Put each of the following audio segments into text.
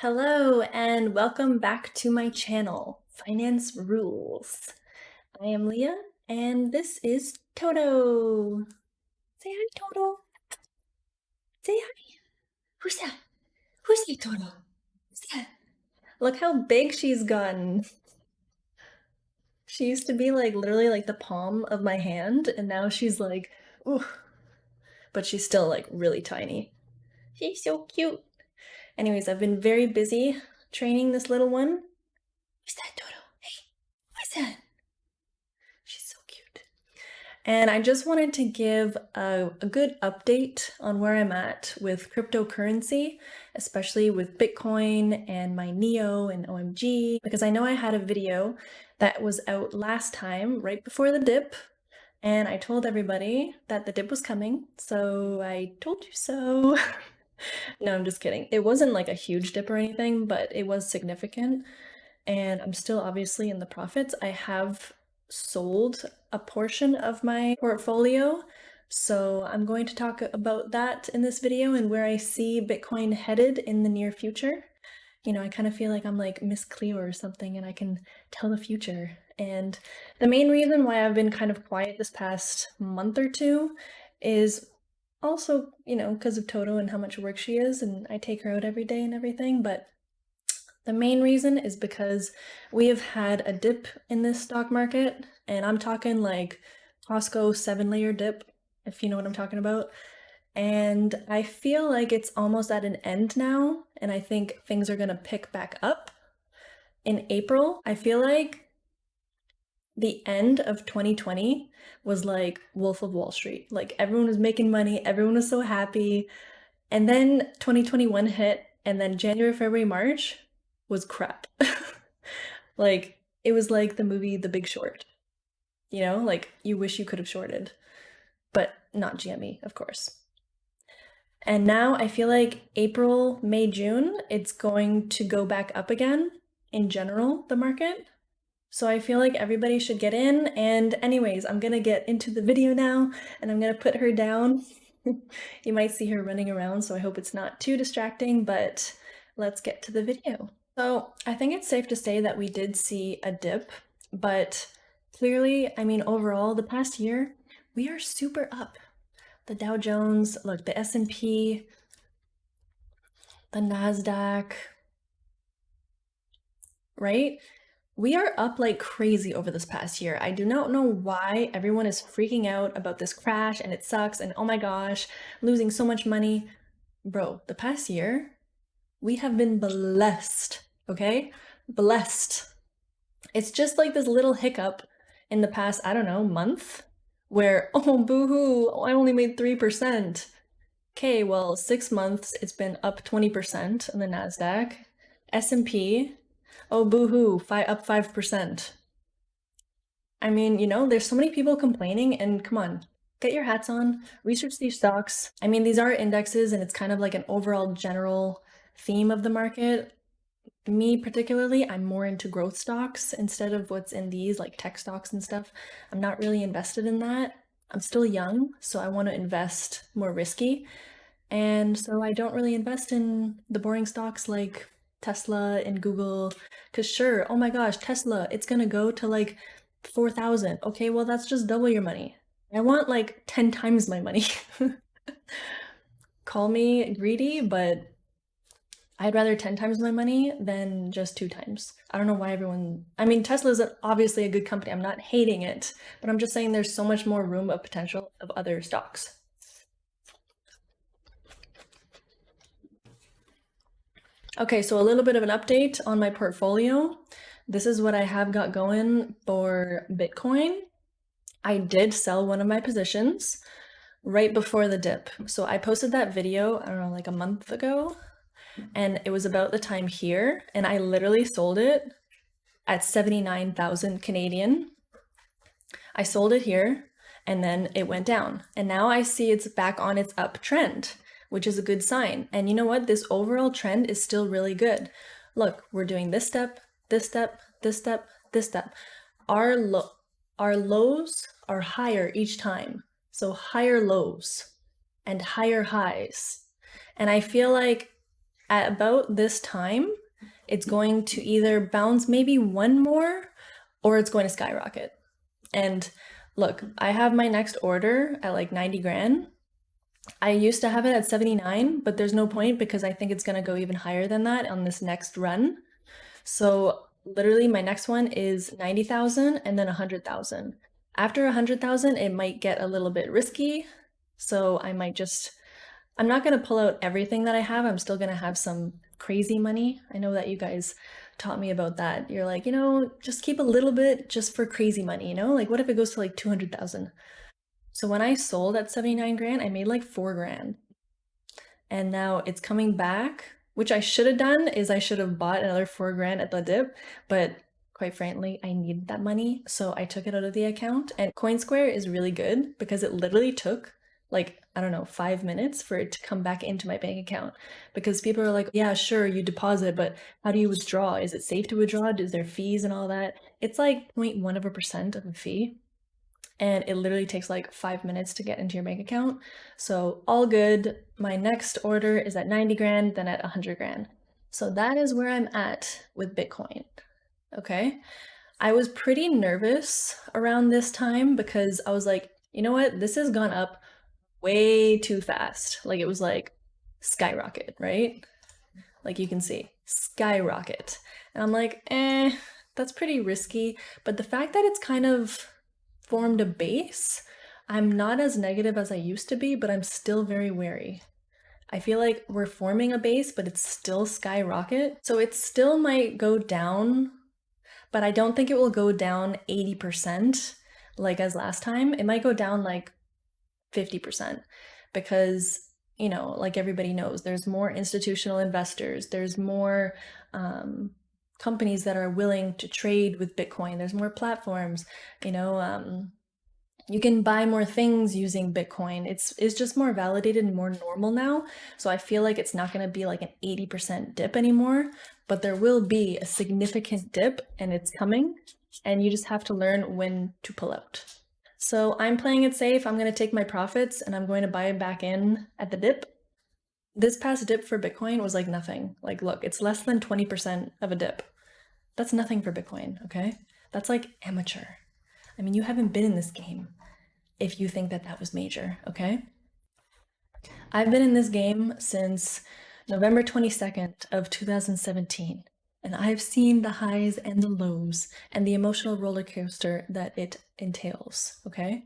Hello and welcome back to my channel, Finance Rules. I am Leah and this is Toto. Say hi, Toto. Say hi. Who's that? Who's that, Toto? Who's that? Look how big she's gotten. She used to be like literally like the palm of my hand and now she's like, ooh, but she's still like really tiny. She's so cute. Anyways, I've been very busy training this little one. Who's that, Toto? Hey, who's that? She's so cute. And I just wanted to give a good update on where I'm at with cryptocurrency, especially with Bitcoin and my NEO and OMG, because I know I had a video that was out last time, right before the dip, and I told everybody that the dip was coming, so I told you so. No, I'm just kidding. It wasn't like a huge dip or anything, but it was significant, and I'm still obviously in the profits. I have sold a portion of my portfolio, so I'm going to talk about that in this video and where I see Bitcoin headed in the near future. You know, I kind of feel like I'm like Miss Cleo or something and I can tell the future. And the main reason why I've been kind of quiet this past month or two is also, you know, because of Toto and how much work she is, and I take her out every day and everything, but the main reason is because we have had a dip in this stock market, and I'm talking like Costco 7-layer dip, if you know what I'm talking about. And I feel like it's almost at an end now, and I think things are gonna pick back up in April. I feel like the end of 2020 was like Wolf of Wall Street. Like everyone was making money, everyone was so happy. And then 2021 hit, and then January, February, March was crap. Like, it was like the movie The Big Short. You know, like you wish you could have shorted, but not GME, of course. And now I feel like April, May, June, it's going to go back up again in general, the market. So I feel like everybody should get in. And anyways, I'm gonna get into the video now and I'm gonna put her down. You might see her running around, so I hope it's not too distracting, but let's get to the video. So I think it's safe to say that we did see a dip, but clearly, I mean, overall, the past year, we are super up. The Dow Jones, look, the S&P, the NASDAQ, right? We are up like crazy over this past year. I do not know why everyone is freaking out about this crash and it sucks and oh my gosh, losing so much money. Bro, the past year, we have been blessed, okay? Blessed. It's just like this little hiccup in the past, I don't know, month, where, oh, boo-hoo, I only made 3%. Okay, well, 6 months, it's been up 20% on the NASDAQ. S&P, oh, boo-hoo, up 5%. I mean, you know, there's so many people complaining, and come on, get your hats on, research these stocks. I mean, these are indexes, and it's kind of like an overall general theme of the market. Me particularly, I'm more into growth stocks instead of what's in these, like tech stocks and stuff. I'm not really invested in that. I'm still young, so I want to invest more risky. And so I don't really invest in the boring stocks like Tesla and Google. Because sure, oh my gosh, Tesla, it's gonna go to like 4,000. Okay, well, that's just double your money. I want like 10 times my money. Call me greedy, but I'd rather 10 times my money than just 2 times. I don't know why everyone, I mean, Tesla's obviously a good company. I'm not hating it, but I'm just saying there's so much more room of potential of other stocks. Okay, so a little bit of an update on my portfolio. This is what I have got going for Bitcoin. I did sell one of my positions right before the dip. So I posted that video, I don't know, like a month ago, and it was about the time here, and I literally sold it at 79,000 Canadian. I sold it here, and then it went down. And now I see it's back on its uptrend, which is a good sign. And you know what? This overall trend is still really good. Look, we're doing this step, this step, this step, this step. Our lows are higher each time. So higher lows and higher highs. And I feel like At about this time, it's going to either bounce maybe one more or it's going to skyrocket. And look, I have my next order at like 90 grand. I used to have it at 79, but there's no point because I think it's going to go even higher than that on this next run. So literally my next one is 90,000 and then 100,000. After 100,000, it might get a little bit risky. So I'm not going to pull out everything that I have. I'm still going to have some crazy money. I know that you guys taught me about that. You're like, just keep a little bit just for crazy money, Like what if it goes to like 200,000? So when I sold at 79 grand, I made like 4 grand. And now it's coming back, which I should have done is I should have bought another 4 grand at the dip, but quite frankly, I needed that money, so I took it out of the account. And Coinsquare is really good because it literally took like, I don't know, 5 minutes for it to come back into my bank account, because people are like, yeah, sure, you deposit, but how do you withdraw? Is it safe to withdraw? Is there fees and all that? It's like 0.1% of a fee. And it literally takes like 5 minutes to get into your bank account. So all good. My next order is at 90 grand, then at 100 grand. So that is where I'm at with Bitcoin. Okay. I was pretty nervous around this time because I was like, you know what? This has gone up way too fast. Like it was like skyrocket, right? Like you can see, skyrocket. And I'm like, that's pretty risky. But the fact that it's kind of formed a base, I'm not as negative as I used to be, but I'm still very wary. I feel like we're forming a base, but it's still skyrocket. So it still might go down, but I don't think it will go down 80% like as last time. It might go down like 50% because, like everybody knows, there's more institutional investors, there's more companies that are willing to trade with Bitcoin, there's more platforms, you can buy more things using Bitcoin. It's just more validated and more normal now. So I feel like it's not going to be like an 80% dip anymore, but there will be a significant dip and it's coming, and you just have to learn when to pull out. So I'm playing it safe. I'm going to take my profits and I'm going to buy back in at the dip. This past dip for Bitcoin was like nothing. Like, look, it's less than 20% of a dip. That's nothing for Bitcoin, okay? That's like amateur. I mean, you haven't been in this game if you think that that was major, okay? I've been in this game since November 22nd of 2017, and I've seen the highs and the lows and the emotional roller coaster that it entails, okay?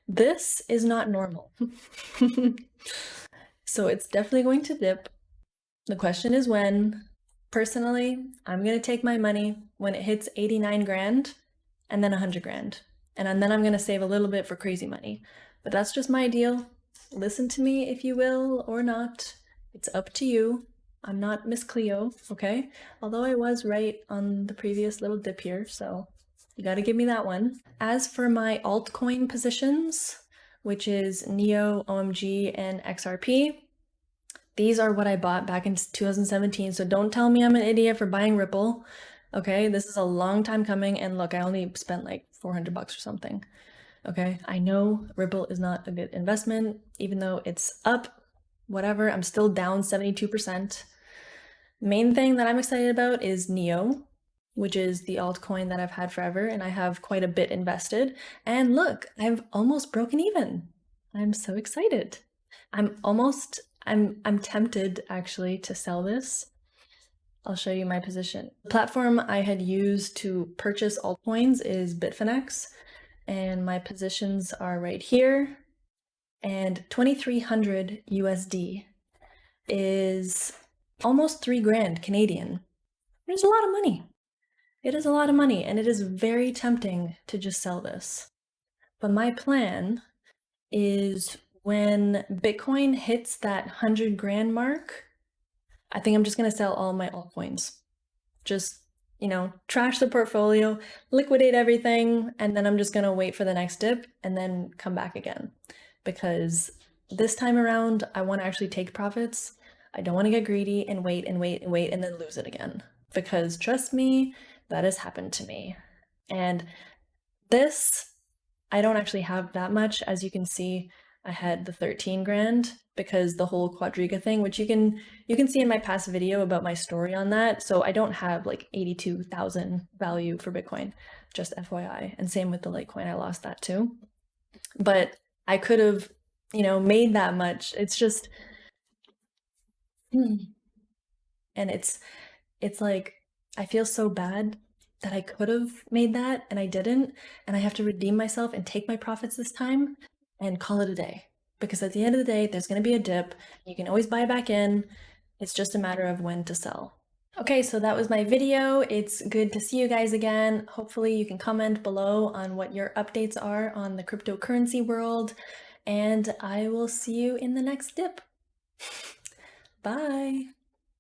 This is not normal. So it's definitely going to dip. The question is when. Personally, I'm going to take my money when it hits 89 grand and then 100 grand. And then I'm going to save a little bit for crazy money. But that's just my deal. Listen to me if you will or not. It's up to you. I'm not Miss Cleo, okay? Although I was right on the previous little dip here, so you got to give me that one. As for my altcoin positions, which is NEO, OMG, and XRP, these are what I bought back in 2017, so don't tell me I'm an idiot for buying Ripple. Okay, this is a long time coming, and look, I only spent like $400 or something. Okay, I know Ripple is not a good investment, even though it's up, whatever, I'm still down 72%. Main thing that I'm excited about is NEO, which is the altcoin that I've had forever, and I have quite a bit invested. And look, I've almost broken even. I'm so excited. I'm tempted actually to sell this. I'll show you my position. The platform I had used to purchase altcoins is Bitfinex, and my positions are right here. And 2,300 USD is almost 3 grand Canadian. It's a lot of money. It is a lot of money, and it is very tempting to just sell this. But my plan is when Bitcoin hits that 100 grand mark, I think I'm just going to sell all my altcoins. Just, trash the portfolio, liquidate everything, and then I'm just going to wait for the next dip and then come back again. Because this time around, I want to actually take profits. I don't want to get greedy and wait and wait and wait and then lose it again. Because trust me, that has happened to me. And this, I don't actually have that much. As you can see, I had the 13 grand, because the whole Quadriga thing, which you can see in my past video about my story on that. So I don't have like 82,000 value for Bitcoin, just FYI. And same with the Litecoin, I lost that too. But I could have, you know, made that much. It's just, and it's like I feel so bad that I could have made that and I didn't, and I have to redeem myself and take my profits this time and call it a day. Because at the end of the day, there's going to be a dip. You can always buy back in. It's just a matter of when to sell. Okay, so that was my video. It's good to see you guys again. Hopefully you can comment below on what your updates are on the cryptocurrency world, and I will see you in the next dip. Bye.